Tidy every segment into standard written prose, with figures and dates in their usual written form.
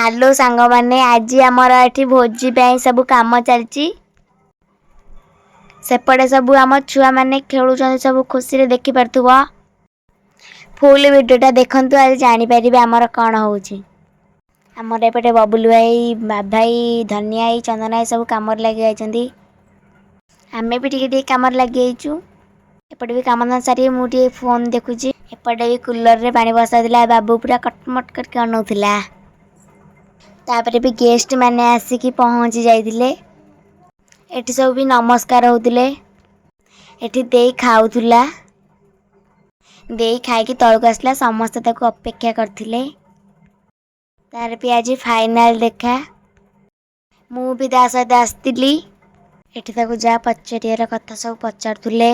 Hello सांग माने आज आमर एठी भोजी पे सब काम चलची सेपटे सब आम छुआ मैंने खेलुं सब खुशी रे देखि पारथुबो। फुल वीडियोटा देखंतु आज जानि परिबे आमर कोन होउची। आमर एपटे बबुल भाई बाभाई धनिया भाई चंदना भाई सब काम लगी जाइछंती। आमे भी टिके टिके काम लगी जाइछु। एपटे भी काम न सारी मुठी फोन देखुची। एपटे भी कूलर रे पानी बसा दिला बाबू पूरा कटमट करके अनौथिला। तापरे भी गेस्ट माने आसिकी पहुंची जाइथिले। एठी सब भी नमस्कार होतिले। एठी देई खाउथुला। देई खाइकी तळक आसला समस्त ताको अपेक्षा करथिले। तार भी आज फाइनल देखा मु भी दा सहित आस्तिली। एठी ताको जा पचरियार कथा सब पचारथुले।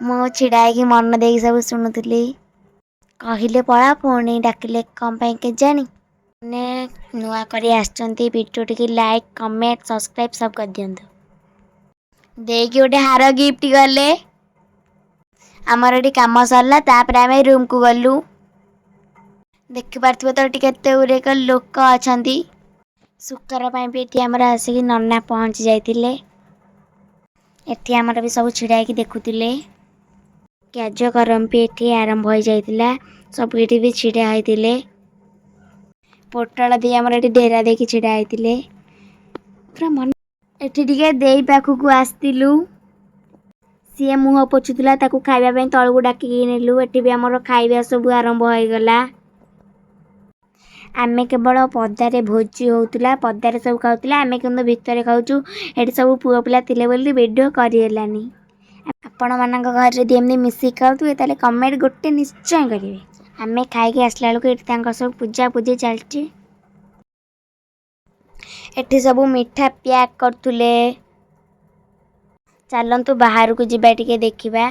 मु छिड़ाई मन देई सब सुनुथुली। कहिले पळा पुणी डाकिले कम पई के जानी ने नुआ करी आछंती। वीडियो टिके लाइक कमेंट सब्सक्राइब सब कर दियंतु। देकी ओटे हार गिफ्ट गले। आमर एठी काम सरला तापर आमे रूम को गलु। देखि पारथबो तो टिके एते उरे क लोक अछंती। सुकर पई भी एठी हमरा आसी नन्ना पहुंच जाइतिले। एठी हमरा भी सब छिड़ाई की देखुतिले। कार्यक्रम भी एठी आरंभ हो जाइतिला। सब एठी भी छिड़ा आइतिले। पोटल दी हमर एठी डेरा देखि छिड़ा आइतिले। पूरा मन एठी टिके देई पाखु को आस्तिलु। सिए मुह पोछुतला ताकू खाइबा पई तळगु डाकी नेलु। एठी भी हमर खाइबा सब आरंभ हो गला। आमे केवल पदारे भोजी होउतला पदारे सब खाउतला। आमे केंद भितरे खाउचु। एठी सब पुओ पिला तिले बोली वीडियो करि हेलानी। आपण मानक घर रे देमनी मिसी खाउतु ताले कमेंट गोटे निश्चय करिवे। आमे खाइ के आसला लोक एठी तांका सब पूजा पूजी चलची। एठी सब मिठा पैक करथुले। चलंतु बाहर को जिबा टिके देखिबा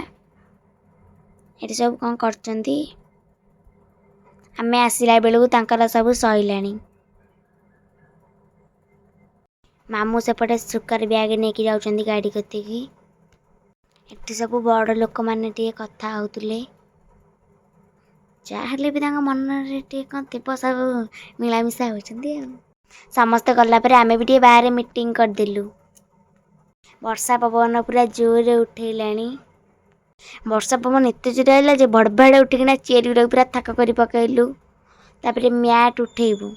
एठी सब कोन करचंती। आमे आसिला बेलु तांकर सब सहिलानी। मामू सेपटे सुकर बैग नेकी जाउचंदी गाड़ी कते की। एठी सब बड़ लोक माने टिके कथा होतुले। चाहले भी तांका मन रे टिके कोन थिपो सब मिलामिशा होचंदी। समस्त गला पर आमे भी टिके बाहर मीटिंग कर देलु। वर्षा पवन पूरा जोर उठेलानी। वर्षा पवन एते जोर आइला जे भड़भड़ उठिकना चेरी गुरा पूरा थाक करी पकाइलु। तापरे मैट उठेबु।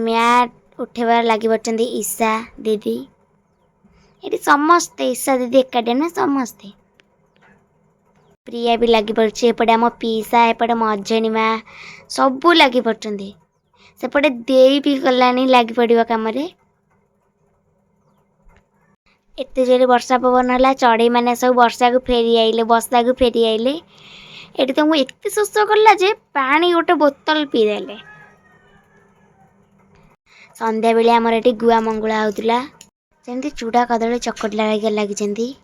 मैट उठेबार लागि बचंदी ईशा दीदी। एटी समस्त ईशा दीदी एकाडे ना समस्त प्रिया भी लगी पड़छे। एपटे आम पीसा एपटे मझनी मा सबू लगी पड़छंदी। सेपटे देई भी गलानी लगी पड़िबा काम रे। एते जोरे वर्षा पवन हला चढ़ई माने सब वर्षा को फेरी आइले बसा को फेरी आइले। एटी तो मु एते शोष करला जे पानी गोटे बोतल पी देले। संध्या बेले हमर एटी गुआ मंगुला होतुला। जेंती चूड़ा कदळी चकटला लागि जंती।